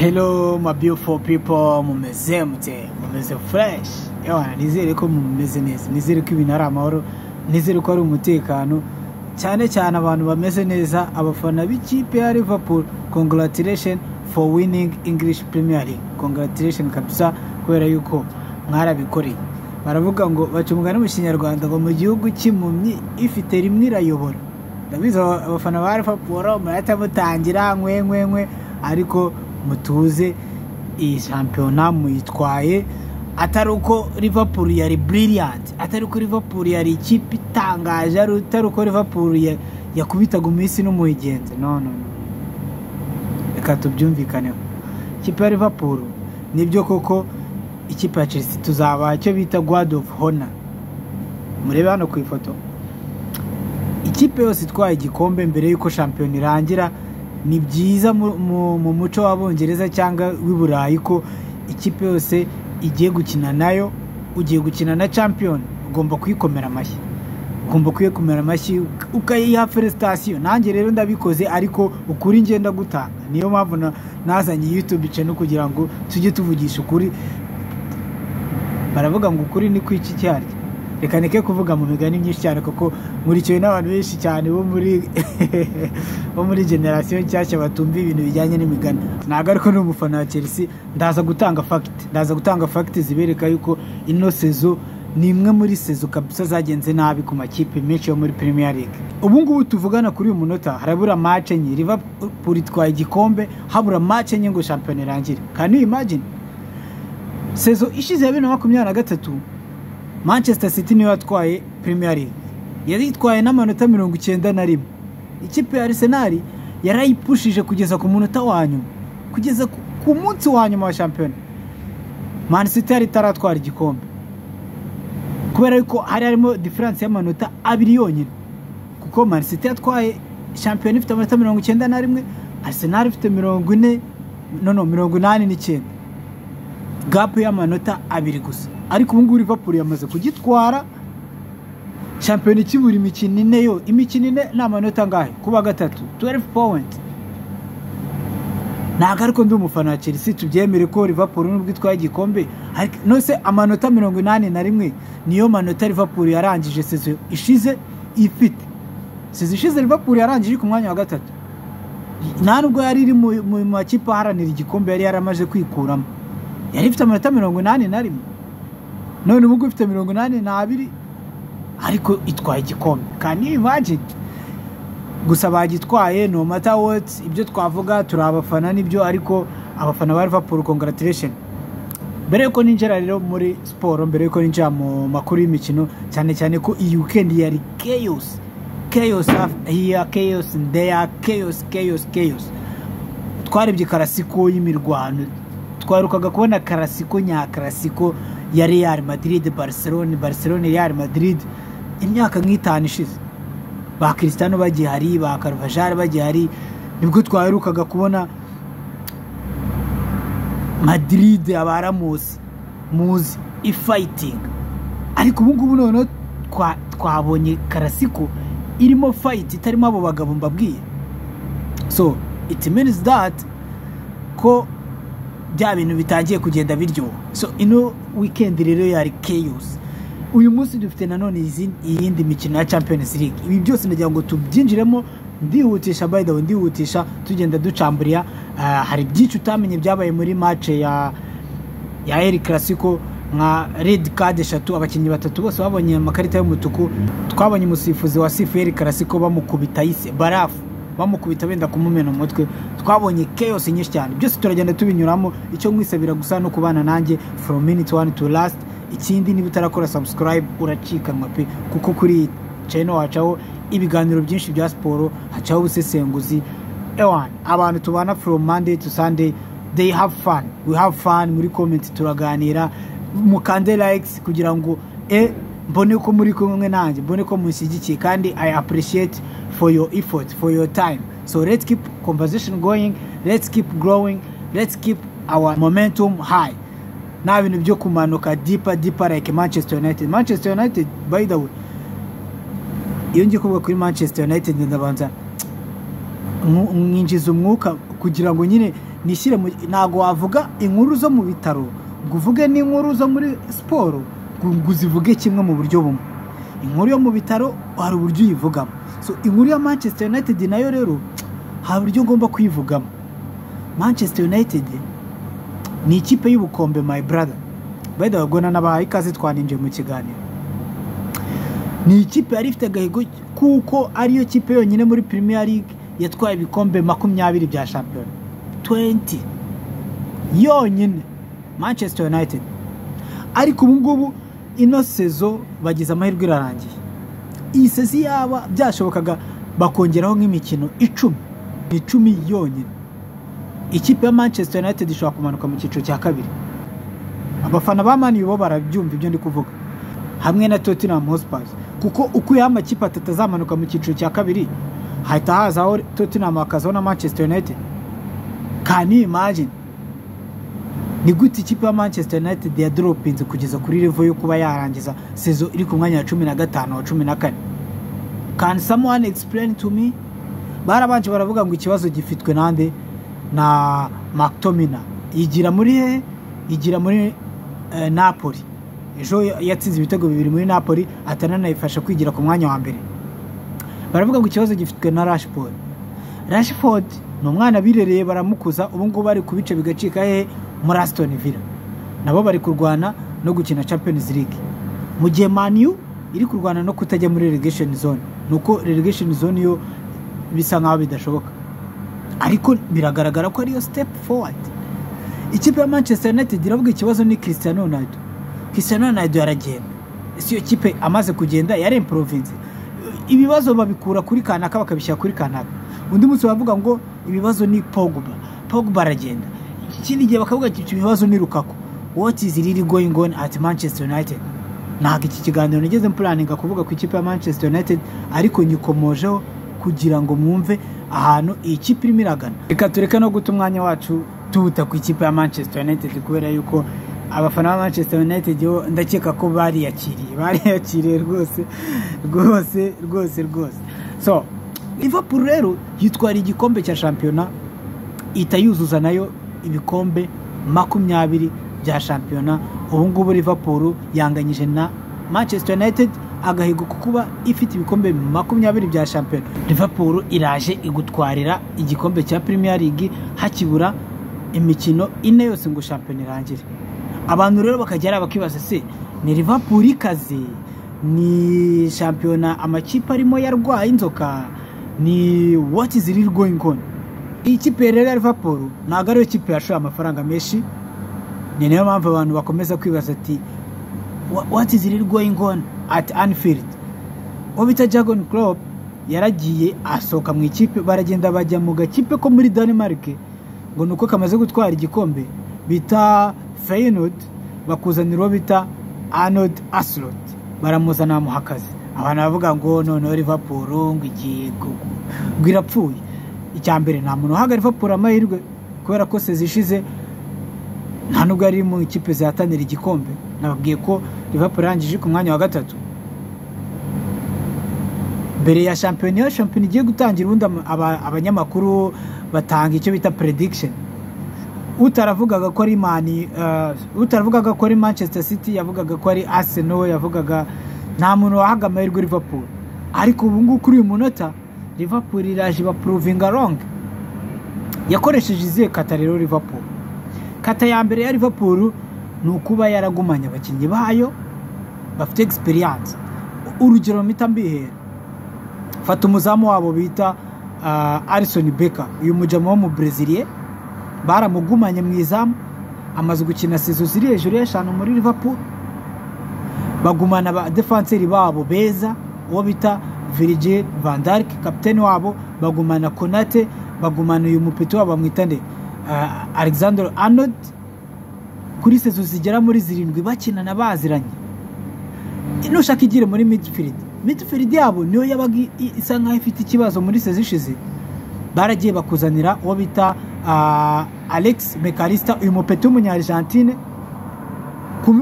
Hello my beautiful people, mumeze fresh. Nizere ko mumeze neza, nizere ko ibintu ari amahoro, nizere ko ari umutekano. Cyane abantu bameze neza, abafana b'ikipe ya Liverpool. Congratulations for winning English Premier League. Congratulations kabisa kubera yuko mwarabikoreye. Baravuga ngo bacumugana mu Kinyarwanda ngo mu gihugu cy'impumyi ifite rimwe irayobora. Ndabizi abafana ba Liverpool murata mutangira nkwe ariko mutuze iyi shampiyona muyitwaye atari uko Liverpool yari brilliant, atari uko Liverpool yari ikipe itangaje, atari uko Liverpool yakubitaga umisi no muhigenze. No reka tubyumvikaneho. Ikipe ya Liverpool nibyo koko ikipe ya Chelsea tuzaba cyo bita God of Honor. Murebe hano ku ifoto, ikipe yose itwaye igikombe mbere yuko shampiyona irangira. Ni byiza mu muco w'Abongereza cyangwa w'Iburayi ko ikipe yose igiye gukina nayo, ugiye gukina na champion, ugomba kwikomera amashyi, ukayiha felicitation. Nanjye rero ndabikoze, ariko ukuri ngenda gutanga. Niyo mpamvu nazanye YouTube channel kugira ngo tujye tuvugisha ukuri. Baravuga ngo ukuri ni kwica icyarya. Reka neke kuvuga mu migani myinshi cyane kuko murikiwe n'abantu benshi cyane bo muri generation nshyashya batumva ibintu bijyanye n'imigani. Ntago ariko n'umufana wa Chelsea ndaza gutanga fact zibereka yuko ino sezo ni imwe muri sezo kabisa zagenze nabi ku makipe menshi yo muri Premier League. Ubu ngubu tuvugana kuri uyu munota harabura match enye, Liverpool itwaye igikombe, habura match enye ngo champion irangire. Can you imagine? Sezo ishize ya 2023 Manchester City niyo yatwaye Premier League, yari itwaye n'amanota 91. Ikipe ya Arsenal yarayipushije kugeza ku munota wa nyuma, kugeza ku munsi wa nyuma wa champion. Man City yari taratwara igikombe kubera yuko harimo difference y'amanota 2 yonyine, kuko Man City yatwaye champion ifite amanota 91, Arsenal ifite 89. Gap y'amanota 2 gusa. Ariko ubu ngubu Liverpool yamaze kugitwara champion ikibura imikino ine yo. Imikino ine n'amanota ngahe kuba gatatu, 12 points. Ntago ariko ndi umufana wa Chelsea tubyemere ko Liverpool nubwo itwaye igikombe, nose amanota 81 niyo manota Liverpool yarangije sezo ishize ifite. Sezo ishize Liverpool yarangije ku mwanya wa gatatu. Nta nubwo yari iri mu makipe aharanira igikombe, yari yaramaje kwikuramo. Yari ifite amanota 81, none ubu ifite 82, ariko itwaye igikombe. Can you imagine? Gusa bagitwaye no matter what. Ibyo twavuga turi abafana nibyo, ariko abafana ba Liverpool congratulations. Mbere yuko ninjira rero muri sport, mbere yuko ninjira mu makuru y'imikino, cyane ko iyi weekend yari chaos here, chaos there, chaos. Twarebye karasiko y'imirwano, twarukaga kubona karasiko karasiko ya Real Madrid Barcelona Real Madrid imyaka nk'itanu ishize. Ba Cristiano bagiye hari, ba Carvajal bagiye hari, nibwo twarukaga kubona Madrid abaramos muzi fighting. Ariko ubu ngubu none twabonye karasiko irimo fight, itarimo abo bagabo mbabwiye. So it means that ko bya bintu bitangiye kugenda biryo. So ino weekend rero yari chaos. Uyu munsi dufite nanone iyindi mikino ya Champions League. Ibi byose ndagira ngo tubyinjiremo ndihutisha, by the way ndihutisha tugenda ducamburira. Hari byinshi utamenye byabaye muri match ya El Clasico, nka red card 3, abakinnyi 3 bose babonye amakarita y'umutuku. Twabonye umusifuzi wa El Clasico bamukubita barafu, bamukubita benda kumumena umutwe. Twabonye chaos nyinshi cyane. Byose turagenda tubinyuramo. Icyo mwisabira gusa no kubana nanjye from minute 1 to last. Ikindi niba utarakora subscribe uracikanwa pe, kuko kuri channel hacaho ibiganiro byinshi bya sport, hacaho ubusesenguzi. Abantu tubana from Monday to Sunday, they have fun, we have fun. Muri comment turaganira, mukande likes kugira ngo mbone ko muri kumwe nanjye, mbone ko musigikiye, kandi I appreciate for your effort, for your time. So let's keep conversation going, let's keep growing, let's keep our momentum high. Na bintu byo kumanuka deeper like Manchester United. By the way, iyo ngiye kuvuga kuri Manchester United ndabanza mwinjiza umwuka kugira ngo nyine nishyire ntago wavuga inkuru zo mu bitaro ngo uvuge n'inkuru zo muri siporo ngo uzivuge kimwe mu buryo bumwe. Inkuru yo mu bitaro hari uburyo uyivugamo, so inkuru ya Manchester United nayo rero hari uburyo ngomba kuyivugamo. Manchester United ni ikipe y'ubukombe my brother, beda bagona n'abahaye ikaze twaninjiye mu kiganiro. Ni ikipe yari ifite agahigo kuko ariyo kipe yonyine muri Premier League yatwaye ibikombe 20 bya shampiyona, 20 yonyine Manchester United. Ariko ubu ngubu ino sezo bagize amahirwe irarangiye. Iyi sezi yaba byashobokaga bakongeraho nk'imikino 10 yonyine, ikipe ya Manchester United ishobora kumanuka mu cyiciro cya kabiri. Abafana ba Man U bo barabyumva ibyo ndi kuvuga, hamwe na Tottenham Hotspur, kuko uko amakipe atatu azamanuka mu cyiciro cya kabiri hahita hazaho Tottenham hakazaho na Manchester United. Can you imagine? Ni gute ikipe ya Manchester United ya dropinze kugeza kuri level yo kuba yarangiza sezo iri ku mwanya wa 15 wa 14? Can someone explain to me? Barabanje baravuga ngo ikibazo gifitwe nande na McTominay, igira muri Napoli. Ejo yatsinze ibitego 2 muri Napoli, atananayifasha kwigira ku mwanya wa mbere. Baravuga ngo ikibazo gifitwe na Rashford ni umwana birereye baramukuza, ubu ngubu bari kubice bigacika muri Aston Villa, nabo bari kurwana no gukina Champions League, mu gihe Man U iri kurwana no kutajya muri relegation zone. Nuko relegation zone yo bisa nkaho bidashoboka, ariko biragaragara ko ariyo step forward. Ikipe ya Manchester United iravuga ikibazo ni Cristiano Ronaldo yaragenda. Isi yo kipe amaze kugenda yari improvince, ibibazo babikura kuri kanaka bakabishyira kuri kanaka. Undi munsi bavuga ngo ibibazo ni Pogba aragenda, ikindi gihe bakavuga ati ibibazo ni Lukaku. What is really going on at Manchester United? Ntabwo iki kiganiro nigeze planninga kuvuga ku ikipe ya Manchester United, ariko nyikomojeho kugira ngo mwumve ahantu iyi kipe irimo iragana. Reka tureke no guta umwanya wacu tubuta ku ikipe ya Manchester United, kubera yuko abafana ba Manchester United yo ndakeka ko bariyakiriye rwose. So Liverpool rero yitwara igikombe cya shampiyona, itayuzuza nayo ibikombe 20 bya shampiyona. Ubu ngubu Liverpool yanganyije na Manchester United agahigo kuba ifite ibikombe 20 bya shampiyona. Liverpool iraje igutwarira igikombe cya Premier League hakibura imikino 4 yose ngo shampiyona irangire. Abantu rero bakajya bakibaza se ni Liverpool ikaze, ni shampiyona amakipe arimo yarwaye inzoka, ni what is really going on? Iyi kipe rero ya Liverpool ntabwo ariyo kipe yashoye amafaranga menshi, ni nayo mpamvu abantu bakomeza kwibaza ati what is really going on at Anfield. Obita Jurgen Klopp yaragiye asohoka mu ikipe, baragenda bajya mu gakipe ko muri Denmark ngo nuko kamaze gutwara igikombe bita Feyenoord, bakuzanira bita Arnold Aslot, baramuzana muhakazi. Abantu bavuga ngo none Liverpool ngo igiye gwirapfuye. Icyambere nta muntu uhaga Liverpool amahirwe, kubera ko sezishize nta nubwo ari mu ikipe zatanira igikombe. Nababwiye ko Liverpool yangije ku mwanya wa 3 mbere ya shampiyona igiye gutangira. Ubundi abanyamakuru batanga icyo bita prediction. Utaravugaga ko ari Manchester City, yavugaga ko ari Arsenal, yavugaga nta muntu wahaga amahirwe Liverpool. Ariko ubu ngubu kuri uyu munota Liverpool iraje ba proving wrong. Yakoresheje izihe kata rero Liverpool? Kata ya mbere ya Liverpool ni ukuba yaragumanya abakinnyi bayo bafite experience. Urugero mpita mbihera, fata umuzamu wabo bita Alisson Becker, uyu mujama wo mu Brazil, baramugumanye mu izamu, amaze gukina sezo ziri hejuru y'eshanu muri Liverpool. Bagumana aba defenseur babo beza, uwo bita Virgil van Dijk kapiteni wabo, bagumana Konate, bagumana uyu mupeti wabo bamwitande Alexander Arnold. Kuri sezo zigera muri 7 bakinana baziranye. Ino shaka igire muri midfield yabo niyo yabaga isa nkaho ifite ikibazo muri sezo ishize. Baragiye bakuzanira uwo bita Alex McAllister, uyu mupeti w'umunya-Argentine,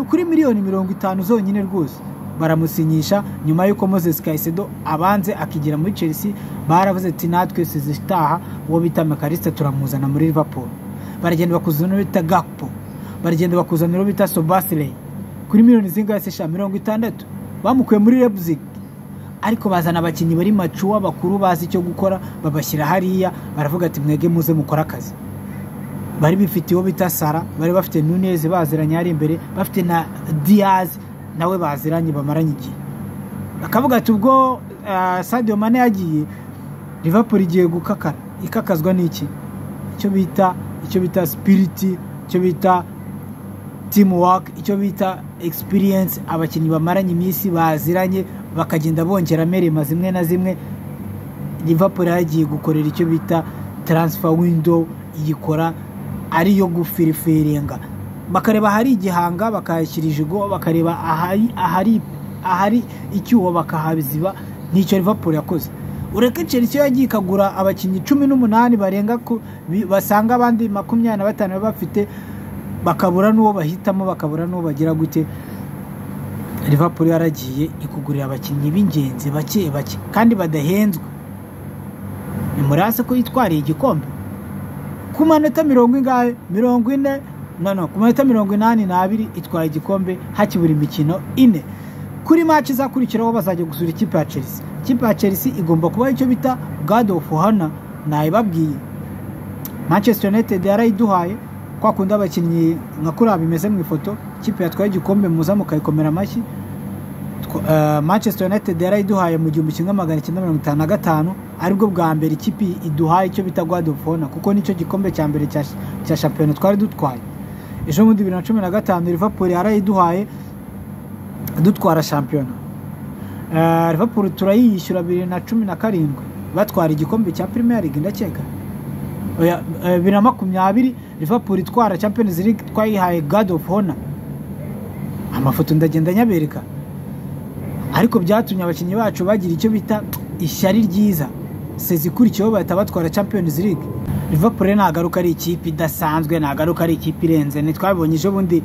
kuri miliyoni 50 zonyine rwose baramusinyisha. Nyuma yuko Moses Caicedo abanze akigira muri Chelsea, baravuze ati natwe sezitaha uwo bita McAllister turamuzana muri Liverpool. baragenda bakuzana bita Gakpo, baragenda bakuzana bita Sobasley kuri miliyoni zingahe se 60 bamukuye muri Leipzig, ariko bazana abakinnyi bari macuwa bakuru bazi icyo gukora babashyira hariya, baravuga ati mwege muze mukora akazi. Bari bifitiye bita Sara, bari bafite Nunez baziranye ari imbere, bafite na Diaz nawe baziranye bamaranye igihe. Akavuga ati ubwo Sadio Mane yagiye, Liverpool igiye gukakara. Ikakazwa n'iki? Icyo bita spirit, icyo bita teamwork, icyo bita experience, abakinnyi bamaranye iminsi baziranye bakagenda bongera merema zimwe na zimwe. Liverpool yagiye gukorera icyo bita transfer window, yikora ariyo gufirifiringa, bakareba hari igihanga bakayashyirije go, bakareba ahari icyuho bakahabiziba. Nicyo Liverpool yakoze. Ureke Chelsea yagiye ikagura abakinnyi 18 barenga ko basanga abandi 25 bafite, bakabura n'uwo bahitamo, bakabura n'uwo bagira gute. Liverpool yaragiye ikugurira abakinnyi b'ingenzi bake kandi badahenzwe. Ni murase ko yitwariye igikombe ku manota 40 ku manota 82 itwaye igikombe hakibura imikino 4. Kuri match izakurikiraho bazajya gusura ikipe ya Chelsea. Ikipe ya Chelsea igomba kuba icyo bita God of Honor, nayibabwiye. Manchester United yarayiduhaye kwa kunda abakinnyi nka kuri bimeze mu ifoto, ikipe yatwaye igikombe muza mukayikomera amashyi. Manchester United yarayiduhaye mu 1955 aribwo bwa mbere ikipe iduhaye icyo bita God of Honor, kuko nicyo gikombe cya mbere cya champion twari dutwaye. Ejo mu 2015 Liverpool yarayiduhaye dutwara champion. Liverpool turayishyura 2017 batwara igikombe cya Premier League ndakeka. 2020 Liverpool itwara Champions League twayihaye God of Honor. Amafoto ndagenda nyabereka, ariko byatumye abakinnyi bacu bagira icyo bita ishyari ryiza. Sezikurikiyeho bahita batwara Champions League. Liverpool nagaruka ari ikipe idasanzwe, nagaruka ari ikipe irenze. Nitwabonye ejo bundi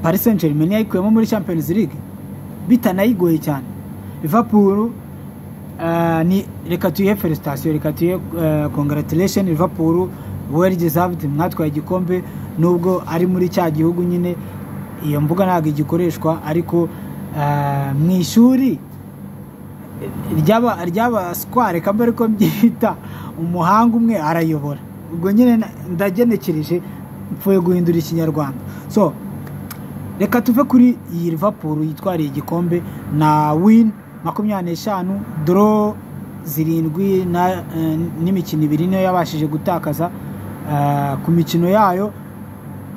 Paris Saint-Germain yayikuyemo muri Champions League bitanayigoye cyane. Liverpool ni reka tuye felicitation, reka tuye congratulations Liverpool, well deserved, mwatwaye igikombe. Nubwo ari muri cya gihugu nyine iyo mvuga ntago igikoreshwa, ariko mu ishuri ryaba square kambere ko mbyita umuhanga umwe arayobora. Ubwo nyine ndagenekereje mfuye guhindura ikinyarwanda. So reka tuve kuri iyi Liverpool yitwariye igikombe na win 25, draw 7 n'imikino 2 niyo yabashije gutakaza. Ku mikino yayo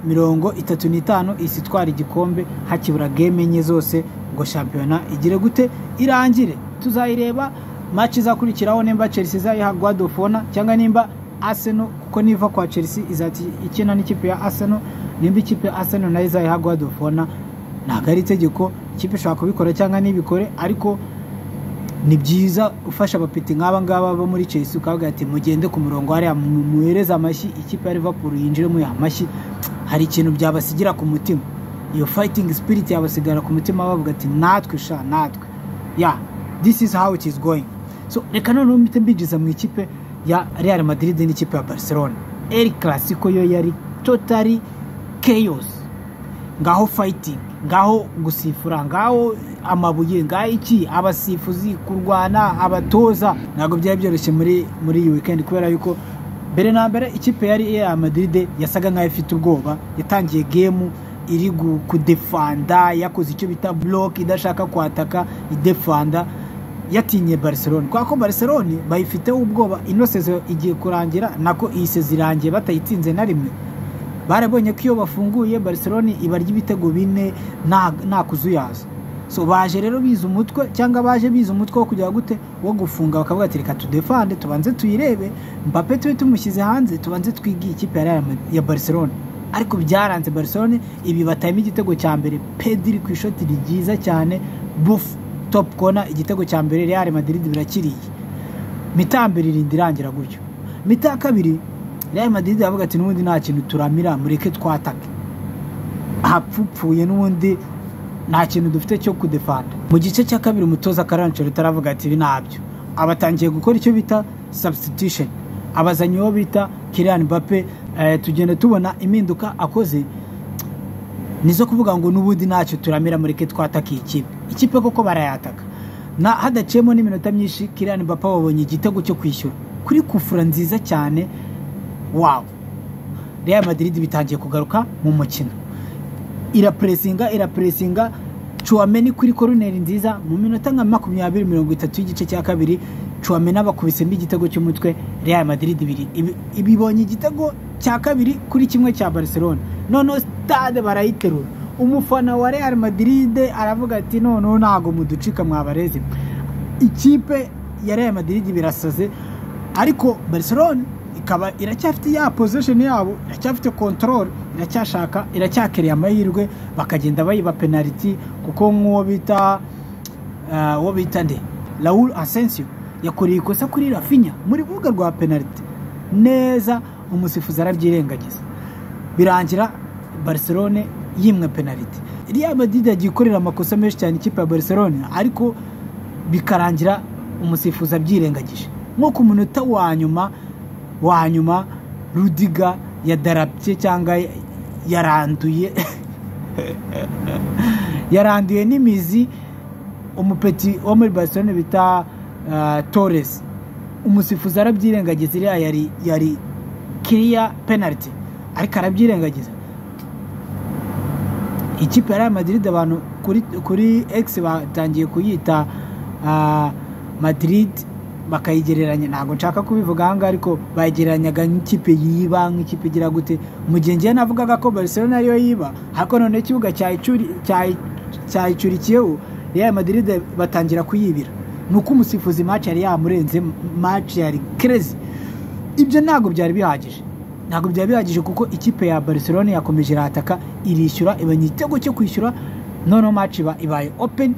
35 isitwara igikombe hakibura game enye zose ngo shampiyona igire gute irangire. Tuzayireba match izakurikiraho nimba Chelsea izayiha God of Honor cyangwa nimba Arsenal, kuko niva kwa Chelsea izati ikina n'ikipe ya Arsenal, nimba ikipe ya Arsenal nayo izayiha God of Honor. Ntabwo ari itegeko, ikipe ishobora kubikora cyangwa nibikore, ariko ni byiza ufasha abapiti nk'aba ngaba bo muri Chelsea ukavuga ati mugende ku murongo hariya muhereza amashyi ikipe ya Liverpool yinjire mu amashyi. Hari ikintu byabasigira ku mutima, iyo fighting spirit yabasigara ku mutima, bavuga ati natwe this is how it is going. So reka noneho mpite mbigiza mu ikipe ya Real Madrid n'ikipe ya Barcelona. El Clasico yo yari totally chaos, ngaho fighting, ngaho gusifura, ngaho amabuye, ngaho iki, abasifuzi kurwana, abatoza. Ntabwo byari byoroshye muri iyi weekend, kubera yuko mbere na mbere ikipe yari Real Madrid yasaga nkaho ifite ubwoba. Yatangiye game iri kudefanda, yakoze icyo bita block, idashaka kwataka, idefanda, yatinye Barcelona. Kwa ko Barcelona bayifiteho ubwoba, ino sezo igiye kurangira, nako iyi sezo irangiye batayitsinze na rimwe. Barabonye ko iyo bafunguye Barcelona ibarya ibitego 4 nta kuzuyaza. So baje rero biza umutwe, cyangwa baje biza umutwe wo kujya gute wo gufunga, bakavuga ati reka tudefande, tubanze tuyirebe Mbappe twe tumushyize hanze, tubanze twigiye ikipe ya Barcelona. Ariko byaranze Barcelona ibi batayimo igitego cya mbere, Pedri ku ishoti ryiza cyane, buff top corner, igitego cya mbere Real Madrid birakiriye. Mitambere irindi irangira gutyo. Mita kabiri Real Madrid yavuga ati n'ubundi nta kintu turamira, mureke twatake. Hapfupfuye n'ubundi nta kintu dufite cyo kudefanda. Mu gice cya kabiri umutoza Carlo taravuga ati binabyo, abatangiye gukora icyo bita substitution, abazanyi bo bita Kylian Mbappe tugenda tubona impinduka akoze nizo kuvuga ngo n'ubundi ntacyo turamira mureke twatakiye ikipe koko barayataka hadaciyemo n'iminota myinshi Kylian Mbappé wabonye igitego cyo kwishyura kuri kufura nziza cyane. Wow, Real Madrid bitangiye kugaruka mu mukino, irapresinga Chouameni kuri corner nziza mu minota nka 20-30 y'igice cya kabiri. Chouameni abakubise igitego cy'umutwe, Real Madrid ibibonye igitego cya kabiri kuri kimwe cya Barcelona. None stade barayiterura, umufana wa Real Madrid aravuga ati none ntago muducika mwabareze. Ikipe ya Real Madrid birasaze, ariko Barcelona ikaba iracyafite ya possession yabo, iracyafite control, iracyakereye amahirwe bakagenda bayiba penalty, kuko nk'uwo bita nde Raúl Asensio yakoreye ikosa kuri Rafinha muri buga rwa penalty neza, umusifuzi arabyirengagiza birangira Barcelona yimwe penalty. Real Madrid yagikorera amakosa menshi cyane ikipe ya Barcelona, ariko bikarangira umusifuzi abyirengagije. Nko ku munota wa nyuma Rudiger yadarapye cyangwa yaranduye n'imizi umupeti wo muri Barcelona bita Torres. Umusifuzi arabyirengagiza, yari clear penalty ariko arabyirengagiza. Ikipe ya Real Madrid abantu kuri X batangiye kuyita Madrid bakayigereranya, ntago nshaka kubivuga hanga, ariko bayigereranyaga nk'ikipe yiba, nk'ikipe igira gute. Mugenzi navugaga ko Barcelona ariyo yiba, hako none ikibuga cyayicurikiyeho Real Madrid batangira kuyibira. Nuko umusifuzi match yari yamurenze, match yari crazy. Ibyo ntago byari bihagije, kuko ikipe ya Barcelona yakomeje irataka, irishyura, ibanye igitego cyo kwishyura. None match ibaye open.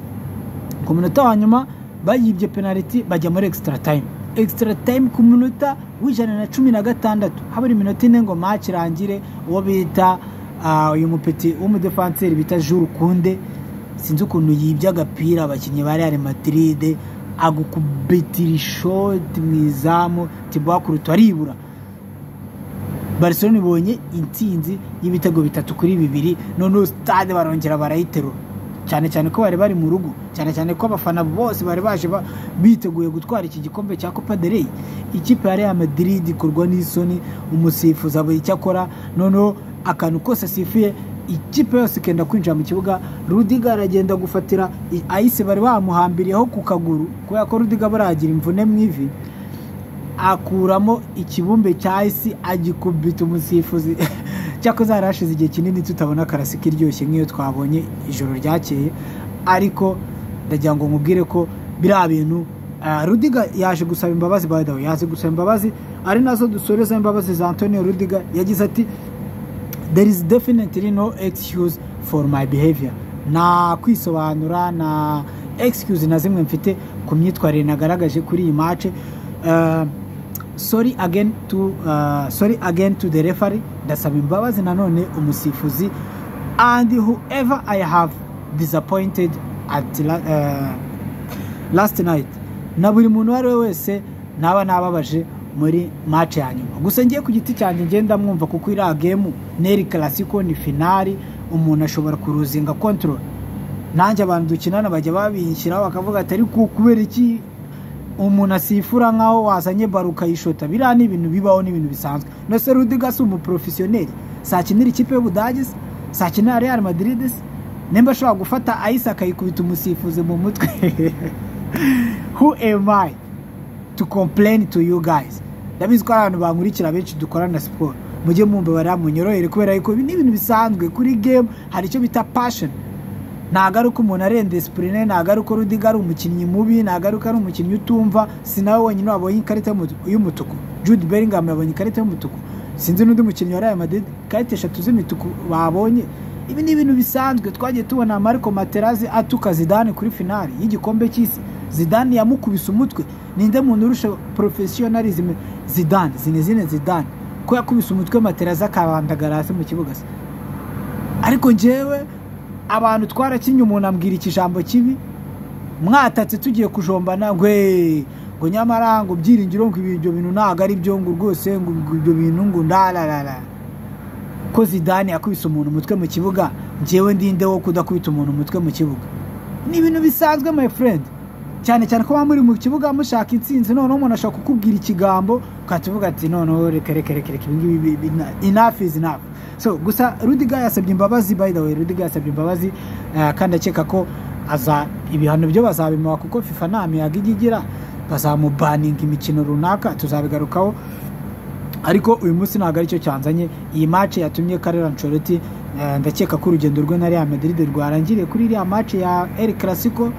Ku munota wa nyuma bayibye penalty, bajya muri extra time ku munota w'116, habari minota ine ngo match irangire. Uwo bita uyu mupeti w'umudefenseur bita Jules Koundé, sinzi ukuntu yibye agapira abakinnyi ba Real Madrid, agukubitira shot mwizamu tibwakuruto aribura. Barcelona ibonye intsinzi y'ibitego 3-2, none stade barongera barayiterura, cyane ko bari mu rugo, cyane ko abafana bose bari baje biteguye gutwara iki gikombe cya Copa del Rey. Ikipe ya Real Madrid ikorwa n'isoni, umusifuzi abo icyakora none akantu kose asifuye, ikipe yose kenda kwinjira mu kibuga. Rudiger aragenda gufatira ayise bari bamuhambiriyeho ku kaguru, kubera ko Rudiger baragira imvune mu ivi, akuramo ikibumbe cya ayisi agikubita umusifuzi. Cyakoze harashize igihe kinini tutabona karasiki iryoshye nk'iyo twabonye ijoro ryakeye, ariko ndagira ngo nkubwire ko biriya bintu Rudiger yaje gusaba imbabazi, by the way yaje gusaba imbabazi, ari nazo dusoreza imbabazi za Antonio Rudiger. Yagize ati there is definitely no excuse for my behavior. Na kwisobanura na excuse na zimwe mfite ku myitwarire nagaragaje kuri iyi match. Sorry again to the referee, ndasaba imbabazi nanone umusifuzi, and whoever I have disappointed at last night, na buri muntu wari wese nababaje muri match ya nyuma. Gusa ngiye ku giti cyanjye ngenda mwumva, kuko iriya game neri classico ni finali, umuntu ashobora kuruzinga control. Nanjye abantu dukinana bajya babinshyiraho bakavuga atari kubera iki umuntu asifura nkaho wazanye baruka yishota. Biriya ni ibintu bibaho, ni ibintu bisanzwe. No se Rudiger si umuprofessionnel, sakinira ikipe y'Ubudage, sakinira Real Madrid, nemba ashobora gufata ayisa akayikubita umusifuzi mu mutwe. Who am I to complain to you guys? Ndabizi ko abantu bankurikira benshi dukorana siporo, mujye mumbe baramunyorohere, kubera yuko ni ibintu bisanzwe kuri game. Hari icyo bita passion, nagaruka umuntu arende discipline, nagaruka Rudiger ari umukinnyi mubi, nagaruka ari umukinnyi utumva. Sinawe wenyine wabonye ikarita y'umutuku, Jude Bellingham yabonye ikarita y'umutuku, sinzi n'undi mukinnyi wa Real Madrid ikarita 3 z'imituku babonye. Ibi ni ibintu bisanzwe. Twagiye tubona Marco Materazzi atuka Zidane kuri finali y'igikombe cy'isi. Zidane yamukubise umutwe. Ninde muntu urusha professionalism? Zidane Zidane ko yakubise umutwe Materazzi akabandagara hasi mu kibuga. Ariko njyewe abantu twarakinye, umuntu ambwira ikijambo kibi, mwatatse tugiye kujombana, ngo nyamara ngo byiringiro ngo ibyo bintu ntago ari byo ngo rwose ngo ibyo bintu ngo ndalarara ko Zidane yakubise umuntu umutwe mu kibuga njyewe ndinde wo kudakubita umuntu umutwe mu kibuga ni ibintu bisanzwe my friend cyane cyane ko muri mu kibuga mushaka intsinzi none umuntu ashaka kukubwira ikigambo ukatuvuga ati none reka ibingibi enough is enough. So gusa Rudiger yasabye imbabazi, by the way Rudiger yasabye imbabazi kandi akeka ko aza ibihano byo bazabimuha kuko FIFA namiyaga igigira bazamubaninga imikino runaka tuzabigarukaho, ariko uyu munsi ntago ari cyo cyanzanye. Iyi match yatumye Carlo Ancelotti ndakeka ko urugendo rwe na Real Madrid rwarangiriye kuri iriya match ya El Clasico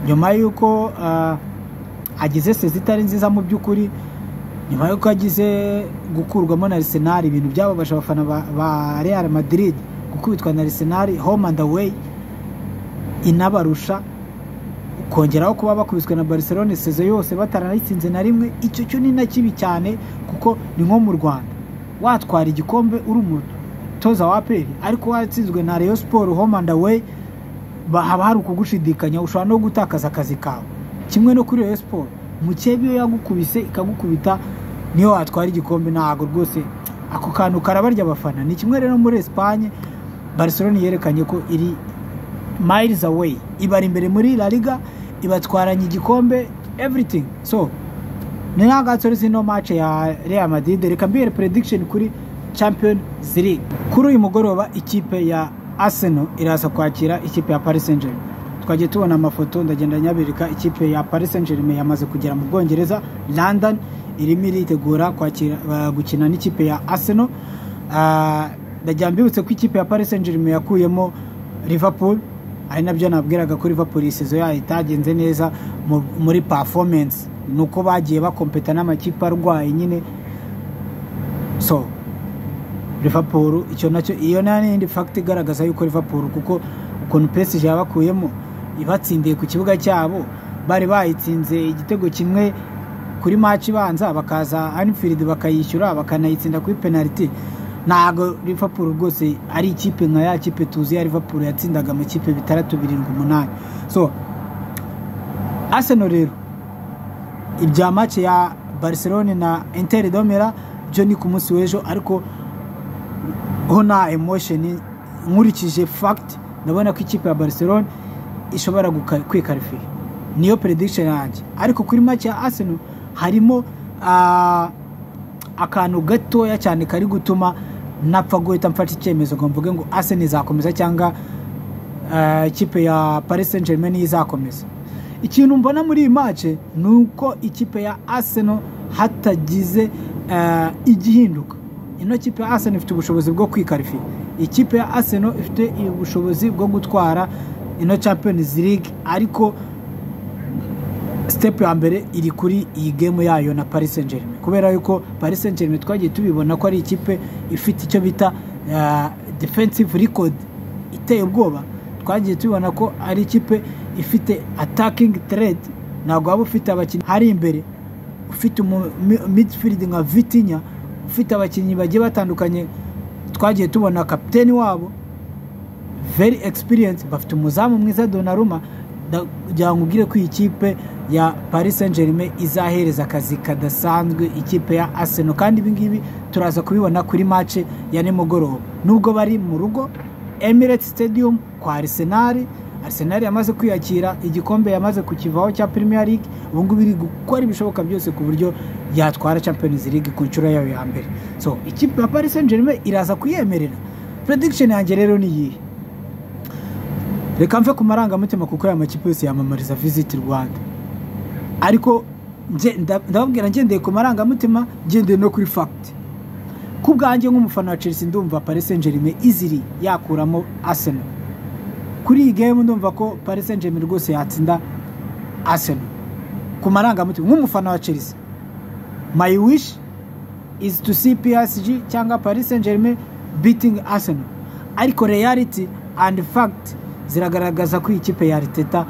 nyuma yuko agize sezitari nziza mu by'ukuri, nyuma yuko agize gukurwamo na Arsenal. Ibintu byababasha abafana ba Real Madrid gukubitwa na Arsenal home and away inabarusha, kongeraho kuba bakubiswe na Barcelona sezo yose bataranayitsinze na rimwe. Icyo cyo ni na kibi cyane kuko ni nko mu Rwanda watwara igikombe uri umutoza wa APR ariko watsinzwe na Rayon Sport home and away, haba hari ukugushidikanya, ushobora no gutakaza akazi kawe. Kimwe no kuri Rayon Sport mukebe iyo yagukubise ikagukubita niyo watwara igikombe, ntago rwose ako kantu karabarya abafana. Ni kimwe rero muri Espagne Barcelona yerekanye ko iri miles away, ibari imbere muri La Liga, ibatwaranye igikombe everything. So ni nagatsore zino match ya Real Madrid. Reka mbere prediction kuri Champions League. Kuri uyu mugoroba ikipe ya Arsenal iraza kwakira ikipe ya Paris Saint-Germain. Twagiye tubona amafoto ndagenda nyabirika, ikipe ya Paris Saint-Germain yamaze kugera mu Bwongereza London, irimo iritegura kwakira gukina n'ikipe ya Arsenal. Ndajya mbibutse ko ikipe ya Paris Saint-Germain yakuyemo Liverpool, ari nabyo nabwiraga ko Liverpool sezo yayo itagenze neza muri performance, nuko bagiye bakompeta n'amakipe arwaye nyine. So Liverpool icyo nacyo iyo n'indi fact igaragaza yuko Liverpool kuko ukuntu PSG yabakuyemo ibatsindiye ku kibuga cyabo, bari bayitsinze igitego kimwe kuri match ibanza, bakaza Anfield bakayishyura bakanayitsinda kuri penalty. Ntago Liverpool rwose ari ikipe nka ya kipe tuzi ya Liverpool yatsindaga mu kipe 3-7-8. So Arsenal rero ibya match ya Barcelona na Inter de Milan byo ni ku munsi w'ejo, ariko hona emotion nkurikije fact ndabona ko ikipe ya Barcelona ishobora kwikarifira, niyo prediction yanjye. Ariko kuri match ya Arsenal harimo akantu gatoya cyane kari gutuma napfa guhita mfata icyemezo ngo mvuge ngo Arsenal izakomeza cyangwa ikipe ya Paris Saint-Germain izakomeza. Ikintu mbona muri iyi match nuko ikipe ya Arsenal hatagize igihinduka. Ino kipe ya Arsenal ifite ubushobozi bwo kwikarifira, ikipe ya Arsenal ifite ubushobozi bwo gutwara ino Champions League, ariko step ya mbere iri kuri iyi game yayo na Paris Saint-Germain, kubera yuko Paris Saint-Germain twagiye tubibona ko ari ikipe ifite icyo bita defensive record iteye ubwoba. Twagiye tubibona ko ari ikipe ifite attacking threat, ntabwo waba ufite abakinnyi hari imbere, ufite midfield nka Vitinha, ufite abakinnyi bagiye batandukanye. Twagiye tubona kapiteni wabo very experienced, bafite umuzamu mwiza Donnarumma. Kugira ngo ugire ko ikipe ya Paris Saint-Germain izahereza akazi kadasanzwe ikipe ya Arsenal, kandi ibingibi turaza kubibona kuri match ya nimugoroba. Nubwo bari mu rugo Emirates Stadium kwa Arsenal yamaze kwiyakira igikombe, yamaze kukivaho cya Premier League, ubu ngubu iri gukora ibishoboka byose ku buryo yatwara Champions League ku nshuro yayo ya mbere. So ikipe ya Paris Saint-Germain iraza kuyemerera. Prediction yanjye rero ni iyi. Reka mve ku marangamutima kuko aya makipe yose yamamariza Visit Rwanda, ariko ndababwira ngendeye ku marangamutima, ngendeye no kuri fact. Kubwanjye nk'umufana wa Chelsea ndumva Paris Saint-Germain iziri yakuramo Arsenal. Kuri iyi game ndumva ko Paris Saint-Germain rwose yatsinda Arsenal ku marangamutima nk'umufana wa Chelsea. My wish is to see PSG cyangwa Paris Saint-Germain beating Arsenal, ariko reality and fact ziragaragaza ko ikipe ya Arteta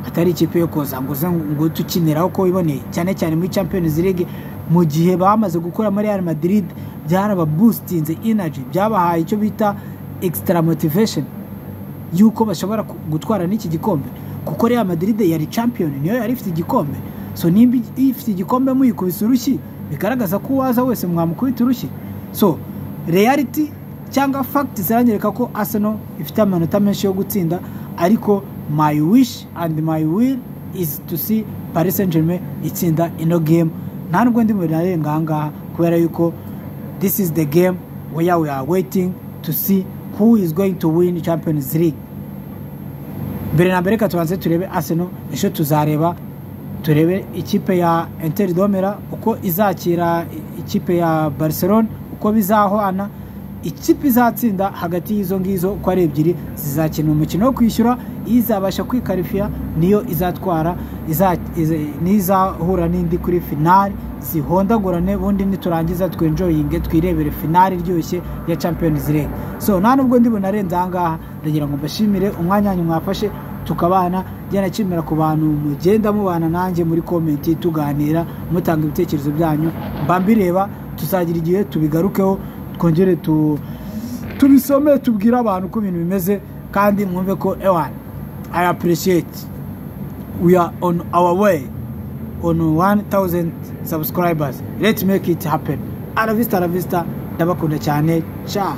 atari ikipe yo koza ngo tukinira uko iboneye, cyane cyane muri Champions League. Mu gihe bamaze gukora muri Real Madrid byaraba boostinze energy, byabahaye icyo bita extra motivation yuko bashobora gutwara n'iki gikombe, kuko Real Madrid yari champion, niyo yari ifite igikombe. so nimba ifite igikombe muyikubise urushyi bigaragaza ko waza wese mwamukubita urushyi. So reality cyangwa fact ziranyereka ko Arsenal ifite amanota menshi yo gutsinda, ariko my wish and my will is to see Paris Saint-Germain itsinda ino game. Nta nubwo ndi muri narenga ngaha kubera yuko this is the game where we are waiting to see who is going to win Champions League. Mbere na mbere tubanze turebe Arsenal, ejo tuzareba turebe ikipe ya Inter Domera uko izakira ikipe ya Barcelona, uko bizahwana. Ikipe izatsinda hagati y'izo ngizo uko ari ebyiri zizakina umukino wo kwishyura, izabasha kwikarifia niyo izatwara, nizahura n'indi kuri finale zihondagurane, bundi niturangiza twenjoyinge twirebere finale iryoshye ya Champions League. So nta nubwo ndi bunarenza ahangaha, ndagira ngo mbashimire umwanya wanyu mwafashe tukabana. Jya nakimera ku bantu mugenda mubana nanjye muri comment tuganira mutanga ibitekerezo byanyu, mbambireba tuzagira igihe tubigarukeho twongere tubisome tubwira abantu uko ibintu bimeze, kandi mwumve ko I appreciate we are on our way on 1000 subscribers. Let's make it happen. Aravista ndabakunda cyane. Ciao.